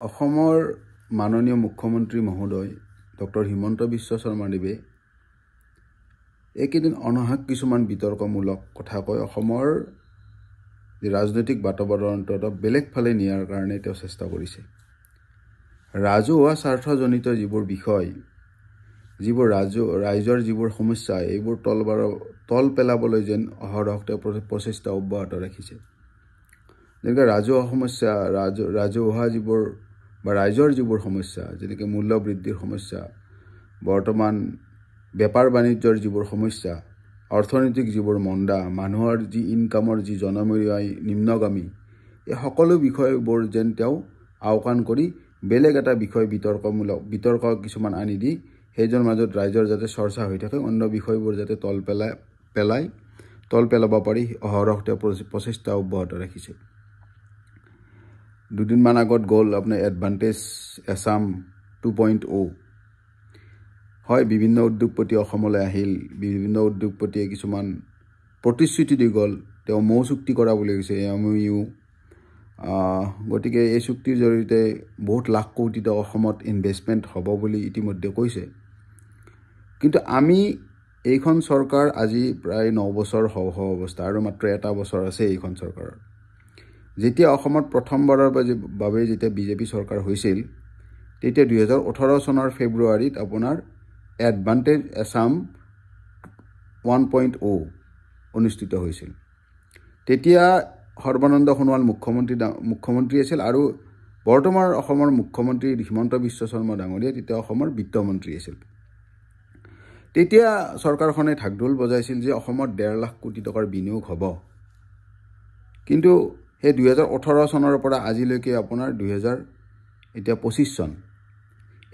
অসমৰ মাননীয় মুখ্যমন্ত্ৰী মহোদয় ডক্টৰ হিমন্ত বিশ্ব শৰ্মাদেৱে এইকেইদিন অনাহক কিছুমান বিতৰ্কমূলক কথা কৈ অসমৰ ৰাজনৈতিক বাতাবৰণটো বেলেগ ফালে নিয়াৰ কাৰণে তেওঁ চেষ্টা কৰিছে। ৰাজহুৱা স্বাৰ্থজনিত যিবোৰ বিষয়, যিবোৰ ৰাইজৰ যিবোৰ সমস্যা, এইবোৰ তল পেলাবলৈ যেন অহৰহ তেওঁ প্ৰচেষ্টা অব্যাহত ৰাখিছে। যেনেকৈ ৰাজহুৱা সমস্যা, ৰাজহুৱা যিবোৰ বা ৰাইজৰ যিবোৰ সমস্যা, যেনেকৈ মূল্য বৃদ্ধিৰ সমস্যা, বৰ্তমান বেপাৰ বাণিজ্যৰ যিবোৰ সমস্যা, অৰ্থনৈতিক যিবোৰ মন্দা, মানুহৰ যি ইনকামৰ যি জনমূৰি নিম্নগামী, এই সকলো বিষয়বোৰ যেন তেওঁ আওকাণ কৰি বেলেগ এটা বিষয় বিতৰ্ক কিছুমান আনি দি সেইজনৰ মাজত ৰাইজৰ যাতে চৰ্চা হৈ থাকে, অন্য বিষয়বোৰ যাতে তল পেলাব পাৰি অহৰহ তেওঁ প্ৰচেষ্টা অব্যাহত ৰাখিছে। দুদিনমান আগত গ'ল আপোনাৰ এডভান্টেজ এছাম 2.0। হয়, বিভিন্ন উদ্যোগপতি অসমলৈ আহিল, বিভিন্ন উদ্যোগপতিয়ে কিছুমান প্ৰতিশ্ৰুতি দি গ'ল, তেওঁ মৌ চুক্তি কৰা বুলি কৈছে, MOU। গতিকে এই চুক্তিৰ জৰিয়তে বহুত লাখ কোটি টকা অসমত ইনভেষ্টমেণ্ট হ'ব বুলি ইতিমধ্যে কৈছে। কিন্তু আমি এইখন চৰকাৰ আজি প্ৰায় 9 বছৰ হওঁ অৱস্থা, আৰু মাত্ৰ এটা বছৰ আছে এইখন চৰকাৰৰ। যেতিয়া অসমত প্ৰথমবাৰৰ বাবে যেতিয়া বিজেপি চৰকাৰ হৈছিল, তেতিয়া 2018 চনৰ ফেব্ৰুৱাৰীত আপোনাৰ এডভান্টেজ এছাম 1.0 অনুষ্ঠিত হৈছিল। তেতিয়া সৰ্বানন্দ সোণোৱাল মুখ্যমন্ত্ৰী আছিল, আৰু বৰ্তমান অসমৰ মুখ্যমন্ত্ৰী হিমন্ত বিশ্ব শৰ্মা ডাঙৰীয়া তেতিয়া অসমৰ বিত্তমন্ত্ৰী আছিল। তেতিয়া চৰকাৰখনে ঢাকঢোল বজাইছিল যে অসমত 1.5 লাখ কোটি টকাৰ বিনিয়োগ হ'ব। কিন্তু সেই 2018 চনৰ পৰা আজিলৈকে আপোনাৰ 2025 চন,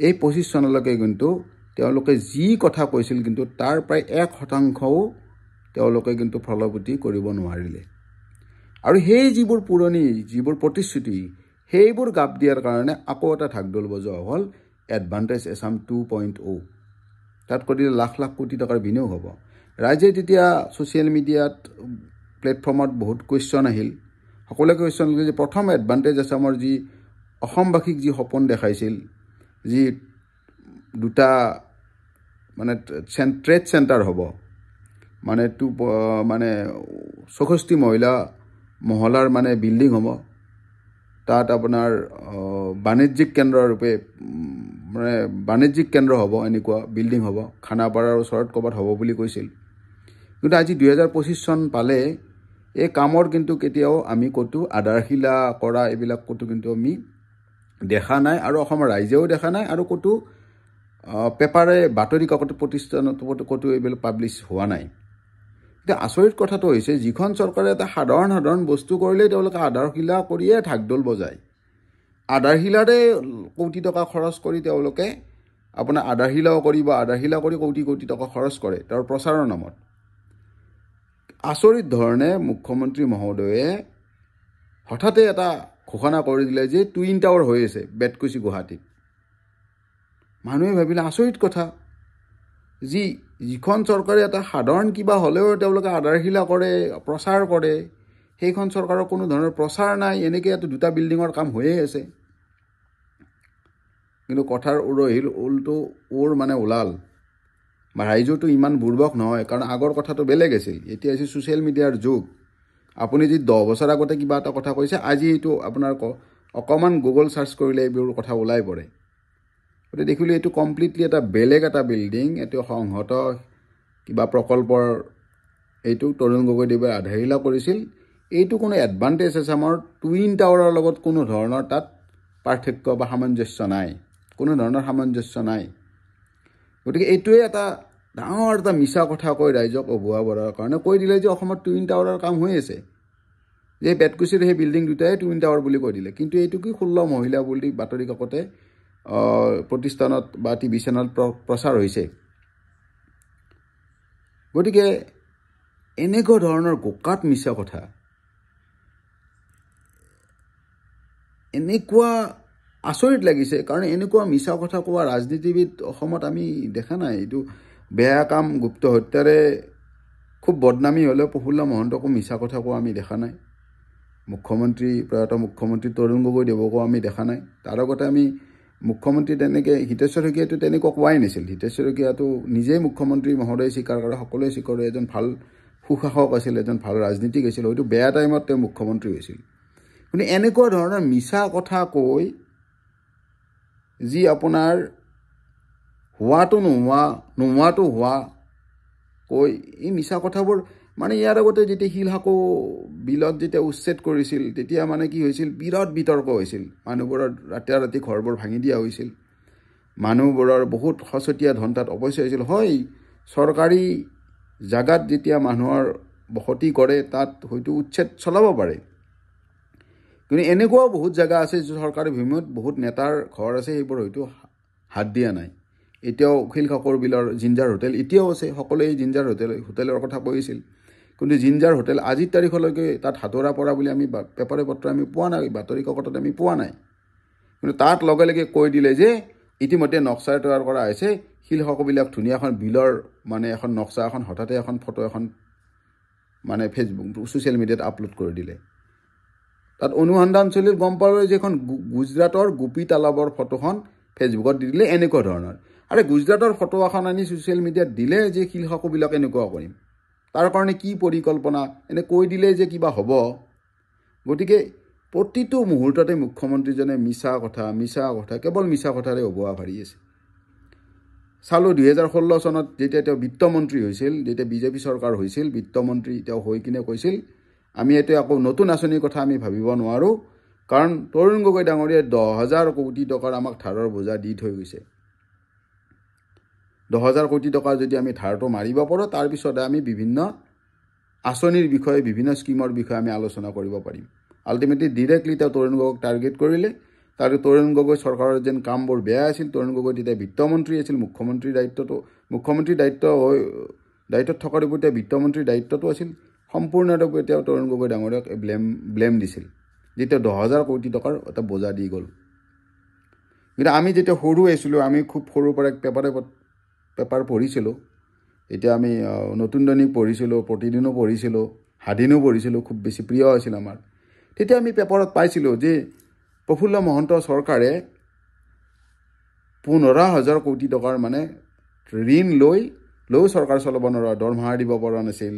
এই 25 চনলৈকে কিন্তু তেওঁলোকে যি কথা কৈছিল, কিন্তু তাৰ প্ৰায় 1% তেওঁলোকে কিন্তু ফলৱতী কৰিব নোৱাৰিলে। আৰু সেই যিবোৰ পুৰণি যিবোৰ প্ৰতিশ্ৰুতি, সেইবোৰ গাপ দিয়াৰ কাৰণে আকৌ এটা ঢাকঢোল বজোৱা হ'ল এডভান্টেজ এছাম 2.0। তাত কৰিলে লাখ লাখ কোটি টকাৰ বিনিয়োগ হ'ব। ৰাইজে তেতিয়া ছ'চিয়েল মিডিয়াত প্লেটফৰ্মত বহুত কুৱেশ্যন আহিল। সকলোৱে কুৱেশ্যন কৰিলে যে প্ৰথম এডভান্টেজ এছামৰ যি অসমবাসীক যি সপোন দেখাইছিল, যি দুটা মানে ট্ৰেড চেণ্টাৰ হ'ব, মানে 64 মহলাৰ মানে বিল্ডিং হ'ব, তাত আপোনাৰ বাণিজ্যিক কেন্দ্ৰ হ'ব, এনেকুৱা বিল্ডিং হ'ব, খানাপাৰাৰ ওচৰত ক'ৰবাত হ'ব বুলি কৈছিল। কিন্তু আজি 2025 চন পালে এই কামৰ কিন্তু কেতিয়াও আমি ক'তো আধাৰশিলা কৰা এইবিলাক ক'তো কিন্তু আমি দেখা নাই, আৰু অসমৰ ৰাইজেও দেখা নাই, আৰু ক'তো পেপাৰে বাতৰি কাকত প্ৰতিষ্ঠানত ক'তো এইবিলাক পাব্লিছ হোৱা নাই। এতিয়া আচৰিত কথাটো হৈছে, যিখন চৰকাৰে এটা সাধাৰণ বস্তু কৰিলেই তেওঁলোকে আধাৰশিলা কৰিয়ে ঢাকঢোল বজায়। আধাৰশিলাৰে কোটি টকা খৰচ কৰি তেওঁলোকে আপোনাৰ আধাৰশিলাও কৰিব, আধাৰশিলা কৰি কোটি টকা খৰচ কৰে তেওঁৰ প্ৰচাৰৰ নামত। আচৰিত ধৰণে মুখ্যমন্ত্ৰী মহোদয়ে হঠাতে এটা ঘোষণা কৰি দিলে যে টুইন টাৱাৰ হৈ আছে বেতকুছি গুৱাহাটীত। মানুহে ভাবিলে আচৰিত কথা, যিখন চৰকাৰে এটা সাধাৰণ কিবা হ'লেও তেওঁলোকে আধাৰশিলা কৰে, প্ৰচাৰ কৰে, সেইখন চৰকাৰৰ কোনো ধৰণৰ প্ৰচাৰ নাই, এনেকৈ দুটা বিল্ডিঙৰ কাম হৈয়ে আছে। কিন্তু কথাৰ ওলাল। বা ৰাইজোতো ইমান বুৰ্বক নহয়, কাৰণ আগৰ কথাটো বেলেগ আছিল। এতিয়া হৈছে ছ'চিয়েল মিডিয়াৰ যুগ। আপুনি যি 10 বছৰ আগতে কিবা এটা কথা কৈছে, আজি এইটো আপোনাৰ অকণমান গুগল চাৰ্চ কৰিলে এইবোৰ কথা ওলাই পৰে। গতিকে দেখিলে এইটো কমপ্লিটলি এটা বেলেগ এটা বিল্ডিং, এইটো সংহত কিবা প্ৰকল্পৰ, এইটো তৰুণ গগৈদেৱে আধাৰশিলা কৰিছিল। এইটো কোনো এডভান্টেজ এছামৰ টুইন টাৱাৰৰ লগত কোনো ধৰণৰ তাত পাৰ্থক্য বা সামঞ্জস্য নাই, কোনো ধৰণৰ সামঞ্জস্য নাই। গতিকে এইটোৱে এটা ডাঙৰ এটা মিছা কথা কৈ ৰাইজক অভুৱাবৰ কাৰণে কৈ দিলে যে অসমত টুইন টাৱাৰৰ কাম হৈ আছে, যে বেতকুছিৰ সেই বিল্ডিং দুটাই টুইন টাৱাৰ বুলি কৈ দিলে। কিন্তু এইটো কি 16 মহিলা বুলি বাতৰি কাকতে প্ৰতিষ্ঠানত বা টিভি চেনেলত প্ৰচাৰ হৈছে। গতিকে এনেকুৱা ধৰণৰ গোকাত মিছা কথা, এনেকুৱা আচৰিত লাগিছে, কাৰণ এনেকুৱা মিছা কথা কোৱা ৰাজনীতিবিদ অসমত আমি দেখা নাই। এইটো বেয়া কাম, গুপ্ত হত্যাৰে খুব বদনামী হ'লেও প্ৰফুল্ল মহন্তকো মিছা কথা কোৱা আমি দেখা নাই। মুখ্যমন্ত্ৰী প্ৰয়াত মুখ্যমন্ত্ৰী তৰুণ গগৈদেৱকো আমি দেখা নাই। তাৰ আগতে আমি মুখ্যমন্ত্ৰী তেনেকৈ হিতেশ্বৰ শইকীয়াটো তেনেকুৱা কোৱাই নাছিল। হিতেশ্বৰ শইকীয়াটো নিজেই মুখ্যমন্ত্ৰী মহোদয় স্বীকাৰ কৰে, সকলোৱে স্বীকাৰ কৰে, এজন ভাল সুশাসক আছিল, এজন ভাল ৰাজনীতিক আছিল, হয়তো বেয়া টাইমত তেওঁ মুখ্যমন্ত্ৰী হৈছিল। কিন্তু এনেকুৱা ধৰণৰ মিছা কথা কৈ যি আপোনাৰ হোৱাটো নোহোৱাটো হোৱা কৈ এই মিছা কথাবোৰ মানে ইয়াৰ আগতে যেতিয়া শিলসাকো বিলত যেতিয়া উচ্ছেদ কৰিছিল তেতিয়া মানে কি হৈছিল, বিৰাট বিতৰ্ক হৈছিল। মানুহবোৰৰ ৰাতি ঘৰবোৰ ভাঙি দিয়া হৈছিল, মানুহবোৰৰ বহুত সচতীয়া ধন তাত অপচয় হৈছিল। হয়, চৰকাৰী জাগাত যেতিয়া মানুহৰ বসতি কৰে তাত হয়তো উচ্ছেদ চলাব পাৰে, কিন্তু এনেকুৱাও বহুত জেগা আছে চৰকাৰী ভূমিত বহুত নেতাৰ ঘৰ আছে, সেইবোৰ হয়তো হাত দিয়া নাই। এতিয়াও শিলসাকৰ বিলৰ জিঞ্জাৰ হোটেল এতিয়াও আছে, সকলোৱে জিঞ্জাৰ হোটেলৰ কথা কৈছিল, কিন্তু জিঞ্জাৰ হোটেল আজিৰ তাৰিখলৈকে তাত হাতৰা পৰা বুলি আমি পেপাৰে পত্ৰ আমি পোৱা নাই, বাতৰি কাকতত আমি পোৱা নাই। কিন্তু তাত লগে লগে কৈ দিলে যে ইতিমধ্যে নক্সা তৈয়াৰ কৰা হৈছে, শিলসাকোবিলাক ধুনীয়া এখন বিলৰ মানে এখন নক্সা এখন হঠাতে এখন ফটো এখন মানে ফেচবুক ছ'চিয়েল মিডিয়াত আপলোড কৰি দিলে। তাত অনুসন্ধান চলিল, গম পালোঁ যে এখন গুজৰাটৰ গোপী তালাবৰ ফটোখন ফেচবুকত দি দিলে এনেকুৱা ধৰণৰ। আৰে গুজৰাটৰ ফটো এখন আনি ছ'চিয়েল মিডিয়াত দিলে যে শিলসাকোবিলাক এনেকুৱা কৰিম, তাৰ কাৰণে কি পৰিকল্পনা, এনে কৈ দিলে যে কিবা হ'ব। গতিকে প্ৰতিটো মুহূৰ্ততে মুখ্যমন্ত্ৰীজনে মিছা কথা কেৱল মিছা কথাৰে হবোৱা ভাৰি আছে। চালোঁ 2016 চনত যেতিয়া তেওঁ বিত্তমন্ত্ৰী হৈছিল, যেতিয়া বিজেপি চৰকাৰ হৈছিল, বিত্তমন্ত্ৰী তেওঁ হৈ কিনে কৈছিল আমি এতিয়া আকৌ নতুন আঁচনিৰ কথা আমি ভাবিব নোৱাৰোঁ, কাৰণ তৰুণ গগৈ ডাঙৰীয়াই 10,000 কোটি টকাৰ আমাক ধাৰৰ বোজা দি থৈ গৈছে। 10,000 কোটি টকা যদি আমি ধাৰটো মাৰিব পাৰোঁ, তাৰপিছতে আমি বিভিন্ন আঁচনিৰ বিষয়ে বিভিন্ন স্কিমৰ বিষয়ে আমি আলোচনা কৰিব পাৰিম। আল্টিমেটলি ডিৰেক্টলি তেওঁ তৰুণ গগৈক টাৰ্গেট কৰিলে। তাৰ তৰুণ গগৈ চৰকাৰৰ যেন কামবোৰ বেয়া আছিল, তৰুণ গগৈ তেতিয়া বিত্তমন্ত্ৰী আছিল, মুখ্যমন্ত্ৰীৰ দায়িত্বত থকাৰ উপৰিও বিত্তমন্ত্ৰীৰ দায়িত্বটো আছিল। সম্পূৰ্ণৰূপে তেওঁ তৰুণ গগৈ ডাঙৰীয়াক ব্লেম দিছিল, যেতিয়া 10,000 কোটি টকাৰ এটা বোজা দি গ'ল। কিন্তু আমি যেতিয়া সৰু আছিলোঁ, আমি খুব সৰুৰ পৰা পেপাৰ পঢ়িছিলোঁ। এতিয়া আমি নতুন দৈনিক পঢ়িছিলোঁ, প্ৰতিদিনো পঢ়িছিলোঁ, সাদিনো পঢ়িছিলোঁ, খুব বেছি প্ৰিয় আছিল আমাৰ। তেতিয়া আমি পেপাৰত পাইছিলোঁ যে প্ৰফুল্ল মহন্ত চৰকাৰে 15,000 কোটি টকাৰ মানে ঋণ লৈও চৰকাৰ চলাব নোৱাৰা, দৰমহা দিব পৰা নাছিল,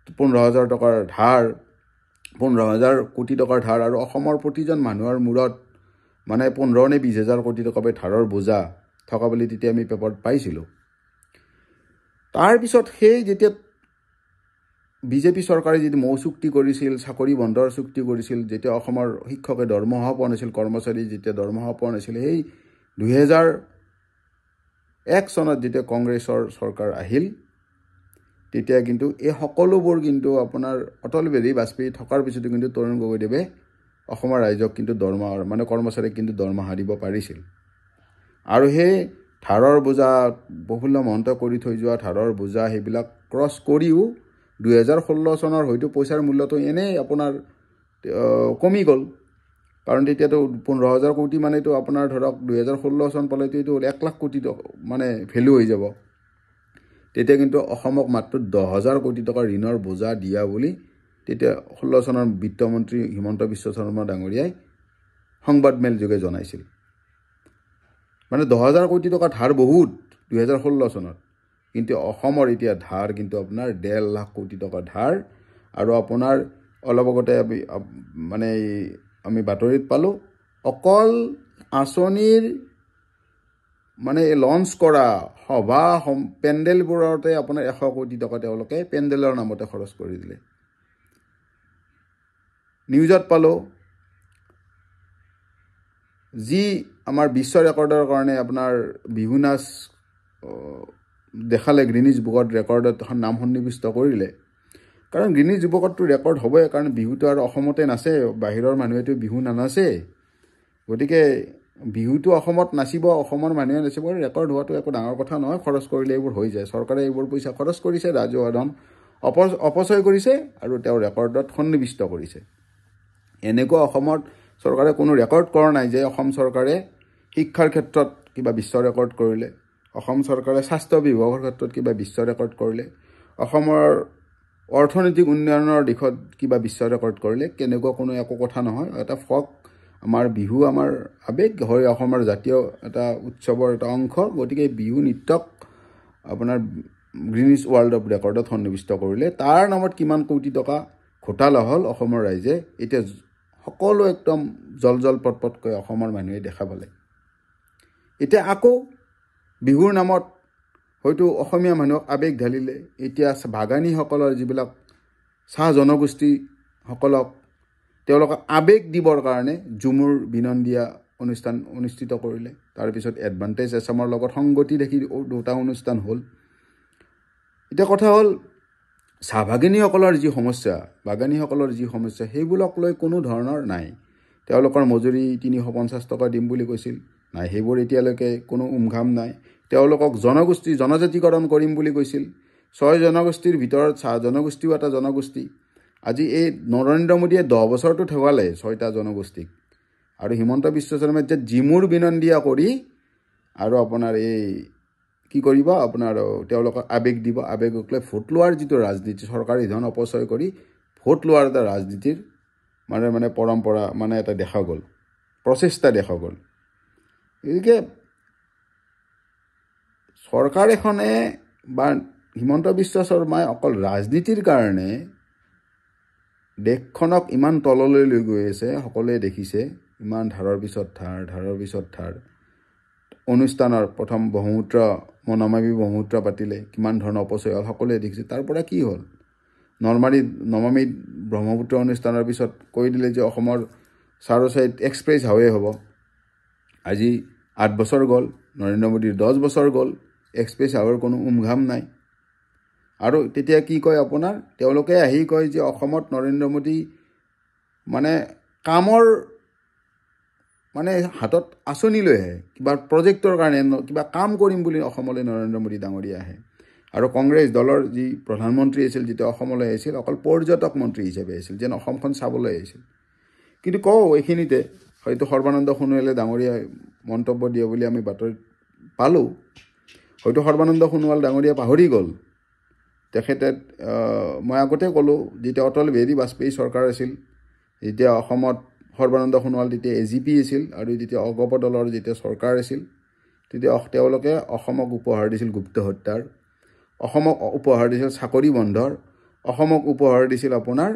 15,000 টকাৰ ধাৰ, 15,000 কোটি টকাৰ ধাৰ, আৰু অসমৰ প্ৰতিজন মানুহৰ মূৰত মানে 15 নে 20,000 কোটি টকা ধাৰৰ বোজা থকা বুলি তেতিয়া আমি পেপাৰত পাইছিলোঁ। তাৰপিছত সেই যেতিয়া বিজেপি চৰকাৰে যেতিয়া মৌ চুক্তি কৰিছিল, চাকৰি বন্ধৰ চুক্তি কৰিছিল, যেতিয়া অসমৰ শিক্ষকে দৰমহা পোৱা নাছিল, কৰ্মচাৰী যেতিয়া দৰমহা পোৱা নাছিল, সেই 2001 চনত যেতিয়া কংগ্ৰেছৰ চৰকাৰ আহিল, তেতিয়া কিন্তু এই সকলোবোৰ কিন্তু আপোনাৰ অটল বিহাৰী বাজপেয়ী থকাৰ পিছতো কিন্তু তৰুণ গগৈদেৱে অসমৰ ৰাইজক কিন্তু দৰমহা মানে কৰ্মচাৰীক কিন্তু দৰমহা দিব পাৰিছিল। আৰু সেই ধাৰৰ বোজা প্ৰফুল্ল মহন্ত কৰি থৈ যোৱা ধাৰৰ বোজা সেইবিলাক ক্ৰছ কৰিও 2016 চনৰ হয়তো পইচাৰ মূল্যটো এনেই আপোনাৰ কমি গ'ল, কাৰণ তেতিয়াতো 15,000 কোটি মানেতো আপোনাৰ ধৰক 2016 চন পালেতো এইটো 1 লাখ কোটি মানে ভেলু হৈ যাব। তেতিয়া কিন্তু অসমক মাত্ৰ 10,000 কোটি টকাৰ ঋণৰ বোজা দিয়া বুলি তেতিয়া 16 চনৰ বিত্তমন্ত্ৰী হিমন্ত বিশ্ব শৰ্মা ডাঙৰীয়াই সংবাদমেল যোগে জনাইছিল। মানে 10,000 কোটি টকা ধাৰ বহুত 2016 চনত, কিন্তু অসমৰ এতিয়া ধাৰ কিন্তু আপোনাৰ 1.5 লাখ কোটি টকা ধাৰ। আৰু আপোনাৰ অলপ আগতে মানে আমি বাতৰিত পালোঁ, অকল আঁচনিৰ মানে লঞ্চ কৰা সভা পেণ্ডেলবোৰতে আপোনাৰ 100 কোটি টকা তেওঁলোকে পেণ্ডেলৰ নামতে খৰচ কৰি দিলে। নিউজত পালোঁ যি আমাৰ বিশ্ব ৰেকৰ্ডৰ কাৰণে আপোনাৰ বিহু নাচ দেখালে, গ্ৰীনিজ বুকত ৰেকৰ্ডত এখন নাম সন্নিৱিষ্ট কৰিলে। কাৰণ গ্ৰীনিজ বুকততো ৰেকৰ্ড হ'বই, কাৰণ বিহুটো আৰু অসমতে নাচে, বাহিৰৰ মানুহেতো বিহু নানাচে। গতিকে বিহুটো অসমত নাচিব, অসমৰ মানুহে নাচিব, ৰেকৰ্ড হোৱাটো একো ডাঙৰ কথা নহয়, খৰচ কৰিলে এইবোৰ হৈ যায়। চৰকাৰে এইবোৰ পইচা খৰচ কৰিছে, ৰাজহুৱা ধন অপচয় কৰিছে আৰু তেওঁ ৰেকৰ্ডত সন্নিৱিষ্ট কৰিছে। এনেকুৱা অসমত চৰকাৰে কোনো ৰেকৰ্ড কৰা নাই যে অসম চৰকাৰে শিক্ষাৰ ক্ষেত্ৰত কিবা বিশ্ব ৰেকৰ্ড কৰিলে, অসম চৰকাৰে স্বাস্থ্য বিভাগৰ ক্ষেত্ৰত কিবা বিশ্ব ৰেকৰ্ড কৰিলে, অসমৰ অৰ্থনৈতিক উন্নয়নৰ দিশত কিবা বিশ্ব ৰেকৰ্ড কৰিলে কেনেকুৱা কোনো একো কথা নহয় এটা ফক আমাৰ বিহু আমাৰ আবেগ হয় অসমৰ জাতীয় এটা উৎসৱৰ এটা অংশ গতিকে বিহু নৃত্যক আপোনাৰ গ্ৰীনিছ ৱৰ্ল্ড অফ ৰেকৰ্ডত সন্নিৱিষ্ট কৰিলে তাৰ নামত কিমান কোটি টকা ঘোটালা হ'ল অসমৰ ৰাইজে এতিয়া সকলো একদম জল পটকৈ অসমৰ মানুহে দেখা পালে এতিয়া আকৌ বিহুৰ নামত হয়তো অসমীয়া মানুহক আবেগ ঢালিলে এতিয়া বাগানীসকলৰ যিবিলাক চাহ জনগোষ্ঠীসকলক তেওঁলোকক আবেগ দিবৰ কাৰণে ঝুমুৰ বিনন্দিয়া অনুষ্ঠান অনুষ্ঠিত কৰিলে তাৰপিছত এডভান্টেজ এছামৰ লগত সংগতি দেখি দুটা অনুষ্ঠান হ'ল এতিয়া কথা হ'ল চাহ বাগানীসকলৰ যি সমস্যা বাগানীসকলৰ যি সমস্যা সেইবোৰক লৈ কোনো ধৰণৰ নাই তেওঁলোকৰ মজুৰি 350 টকা দিম বুলি কৈছিল নাই সেইবোৰ এতিয়ালৈকে কোনো উমঘাম নাই তেওঁলোকক জনজাতিকৰণ কৰিম বুলি কৈছিল 6 জনগোষ্ঠীৰ ভিতৰত চাহ জনগোষ্ঠীও এটা জনগোষ্ঠী আজি এই নৰেন্দ্ৰ মোদীয়ে 10 বছৰটো ঠেৱালে 6টা জনগোষ্ঠীক আৰু হিমন্ত বিশ্ব শৰ্মাই যে জিমুৰ বিনন্দিয়া কৰি আৰু আপোনাৰ এই কি কৰিব আপোনাৰ তেওঁলোকক আবেগ দিব আবেগক লৈ ভোট লোৱাৰ যিটো ৰাজনীতি চৰকাৰী ধন অপচয় কৰি ভোট লোৱাৰ এটা ৰাজনীতিৰ মানে পৰম্পৰা মানে এটা দেখা গ'ল প্ৰচেষ্টা দেখা গ'ল গতিকে চৰকাৰ এখনে বা হিমন্ত বিশ্ব শৰ্মাই অকল ৰাজনীতিৰ কাৰণে দেশখনক ইমান তললৈ লৈ গৈ আছে সকলোৱে দেখিছে ইমান ধাৰৰ পিছত ধাৰ অনুষ্ঠানৰ প্ৰথম ব্ৰহ্মপুত্ৰ নমামী ব্ৰহ্মপুত্ৰ পাতিলে কিমান ধৰণৰ অপচয় হ'ল সকলোৱে দেখিছে তাৰ পৰা কি হ'ল নমামী ব্ৰহ্মপুত্ৰ অনুষ্ঠানৰ পিছত কৈ দিলে যে অসমৰ চাৰোচাইড এক্সপ্ৰেছ হাইৱে হ'ব আজি 8 বছৰ গ'ল নৰেন্দ্ৰ মোদীৰ 10 বছৰ গ'ল এক্সপ্ৰেছ হাইৱেৰ কোনো উমঘাম নাই আৰু তেতিয়া কি কয় আপোনাৰ তেওঁলোকে আহি কয় যে অসমত নৰেন্দ্ৰ মোদী মানে কামৰ মানে হাতত আঁচনি লৈ আহে কিবা প্ৰজেক্টৰ কাৰণে কিবা কাম কৰিম বুলি অসমলৈ নৰেন্দ্ৰ মোদী ডাঙৰীয়া আহে আৰু কংগ্ৰেছ দলৰ যি প্ৰধানমন্ত্ৰী আছিল যেতিয়া অসমলৈ আহিছিল অকল পৰ্যটক মন্ত্ৰী হিচাপে আহিছিল যেন অসমখন চাবলৈ আহিছিল কিন্তু এইখিনিতে হয়তো সৰ্বানন্দ সোণোৱালে ডাঙৰীয়া মন্তব্য দিয়ে বুলি আমি বাতৰিত পালোঁ হয়তো সৰ্বানন্দ সোণোৱাল ডাঙৰীয়া পাহৰি গ'ল তেখেতে মই আগতে ক'লোঁ যেতিয়া অটল বিহাৰী বাজপেয়ী চৰকাৰ আছিল যেতিয়া অসমত সৰ্বানন্দ সোণোৱাল তেতিয়া AGP আছিল আৰু যেতিয়া অগপ দলৰ যেতিয়া চৰকাৰ আছিল তেতিয়া তেওঁলোকে অসমক উপহাৰ দিছিল গুপ্ত হত্যাৰ অসমক উপহাৰ দিছিল চাকৰি বন্ধৰ অসমক উপহাৰ দিছিল আপোনাৰ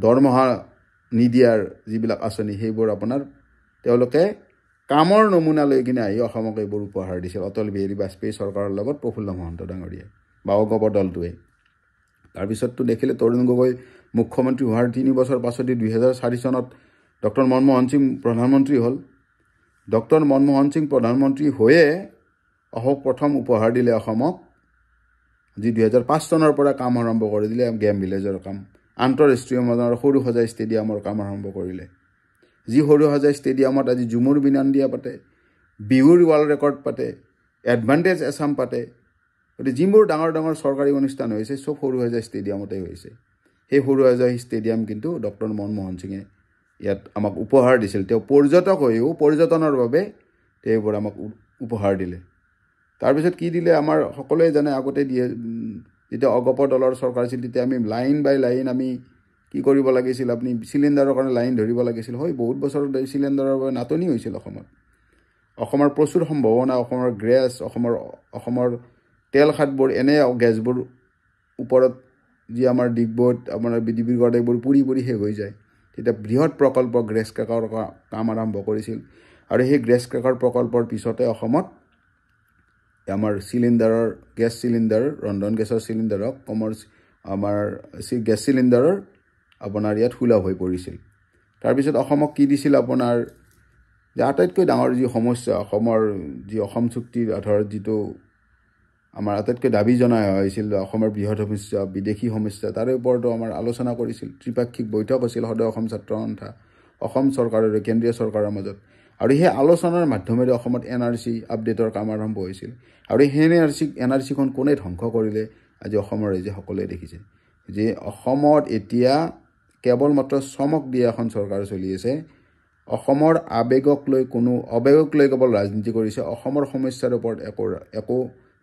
দৰমহা নিদিয়াৰ যিবিলাক আঁচনি সেইবোৰ আপোনাৰ তেওঁলোকে কামৰ নমুনা লৈ কিনে আহি অসমক এইবোৰ উপহাৰ দিছিল অটল বিহাৰী বাজপেয়ী চৰকাৰৰ লগত প্ৰফুল্ল মহন্ত ডাঙৰীয়া বা অগপ দলটোৱে তাৰপিছততো দেখিলে তৰুণ গগৈ মুখ্যমন্ত্ৰী হোৱাৰ 3 বছৰ পাছতে 2004 চনত ডক্টৰ মনমোহন সিং প্ৰধানমন্ত্ৰী হ'ল ডক্টৰ মনমোহন সিং প্ৰধানমন্ত্ৰী হৈয়ে প্ৰথম উপহাৰ দিলে অসমক যি 2005 চনৰ পৰা কাম আৰম্ভ কৰি দিলে গেম ভিলেজৰ কাম আন্তঃৰাষ্ট্ৰীয় মনৰ সৰু সজাই ষ্টেডিয়ামৰ কাম আৰম্ভ কৰিলে যি সৰু সজাই ষ্টেডিয়ামত আজি ঝুমুৰ বিনন্দিয়া পাতে বিহুৰ ৱৰ্ল্ড ৰেকৰ্ড পাতে এডভান্টেজ এছাম পাতে গতিকে যিবোৰ ডাঙৰ চৰকাৰী অনুষ্ঠান হৈছে চব সৰু সজাই ষ্টেডিয়ামতে হৈছে সেই সৰু সজাই ষ্টেডিয়াম কিন্তু ডক্টৰ মনমোহন সিঙে ইয়াত আমাক উপহাৰ দিছিল তেওঁ পৰ্যটক হৈও পৰ্যটনৰ বাবে তেওঁবোৰ আমাক উপহাৰ দিলে তাৰপিছত কি দিলে আমাৰ সকলোৱে জানে আগতে দিয়ে যেতিয়া অগপ দলৰ চৰকাৰ আছিল তেতিয়া আমি লাইন বাই লাইন আমি কি কৰিব লাগিছিল আপুনি চিলিণ্ডাৰৰ কাৰণে লাইন ধৰিব লাগিছিল হয় বহুত বছৰ চিলিণ্ডাৰৰ বাবে নাটনি হৈছিল অসমৰ প্ৰচুৰ সম্ভাৱনা অসমৰ গেছ অসমৰ তেল খাতবোৰ এনে গেছবোৰ ওপৰত যি আমাৰ ডিগবৈত আপোনাৰ ডিব্ৰুগড়ত এইবোৰ পুৰি শেষ হৈ যায় তেতিয়া বৃহৎ প্ৰকল্প গ্ৰেছ ক্ৰেকাৰ কাম আৰম্ভ কৰিছিল আৰু সেই গ্ৰেছ ক্ৰেকাৰ প্ৰকল্পৰ পিছতে অসমত আমাৰ গেছ চিলিণ্ডাৰ ৰন্ধন গেছৰ চিলিণ্ডাৰক আমাৰ গেছ চিলিণ্ডাৰৰ আপোনাৰ ইয়াত সুলভ হৈ পৰিছিল তাৰপিছত অসমক কি দিছিল আপোনাৰ যে আটাইতকৈ ডাঙৰ যি সমস্যা অসমৰ যি অসম চুক্তিৰ আধাৰত যিটো আমাৰ আটাইতকৈ দাবী জনাই হৈছিল অসমৰ বৃহৎ সমস্যা বিদেশী সমস্যা তাৰে ওপৰতো আমাৰ আলোচনা কৰিছিল ত্ৰিপাক্ষিক বৈঠক হৈছিল সদৌ অসম ছাত্ৰ সন্থা অসম চৰকাৰ আৰু কেন্দ্ৰীয় চৰকাৰৰ মাজত আৰু সেই আলোচনাৰ মাধ্যমেৰে অসমত NRC আপডেটৰ কাম আৰম্ভ হৈছিল আৰু সেই NRCখন কোনে ধ্বংস কৰিলে আজি অসমৰ ৰাইজে সকলোৱে দেখিছে যে অসমত এতিয়া কেৱল মাত্ৰ চমক দিয়া এখন চৰকাৰ চলি আছে অসমৰ অবেগক লৈ কেৱল ৰাজনীতি কৰিছে অসমৰ সমস্যাৰ ওপৰত একো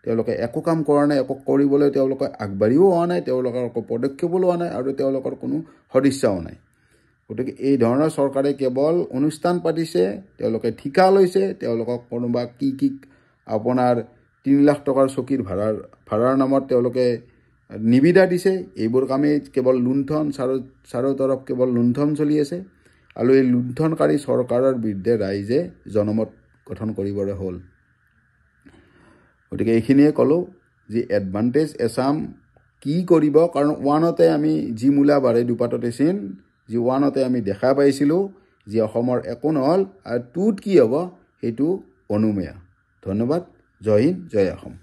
তেওঁলোকে একো কাম কৰা নাই, একো কৰিবলৈ তেওঁলোকে আগবাঢ়িও অহা নাই, তেওঁলোকৰ একো পদক্ষেপো লোৱা নাই আৰু তেওঁলোকৰ কোনো সদিচ্ছাও নাই। গতিকে এই ধৰণৰ চৰকাৰে কেৱল অনুষ্ঠান পাতিছে, তেওঁলোকে ঠিকা লৈছে, তেওঁলোকক কোনোবা কি আপোনাৰ 3 লাখ টকাৰ চকীৰ ভাড়াৰ নামত তেওঁলোকে নিবিদা দিছে। এইবোৰ কামেই কেৱল লুণ্ঠন, চাৰিওতৰফ কেৱল লুণ্ঠন চলি আছে আৰু এই লুণ্ঠনকাৰী চৰকাৰৰ বিৰুদ্ধে ৰাইজে জনমত গঠন কৰিবলৈ হ'ল। গতিকে এইখিনিয়ে ক'লোঁ যে এডভান্টেজ এছাম কি কৰিব, কাৰণ ওৱানতে আমি যি মূলা বাঢ়ে দুপাততে চিন, যি ওৱানতে আমি দেখা পাইছিলোঁ যে অসমৰ একো নহ'ল আৰু টুত কি হ'ব সেইটো অনুমেয়। ধন্যবাদ। জয় হিন্দ, জয় অসম।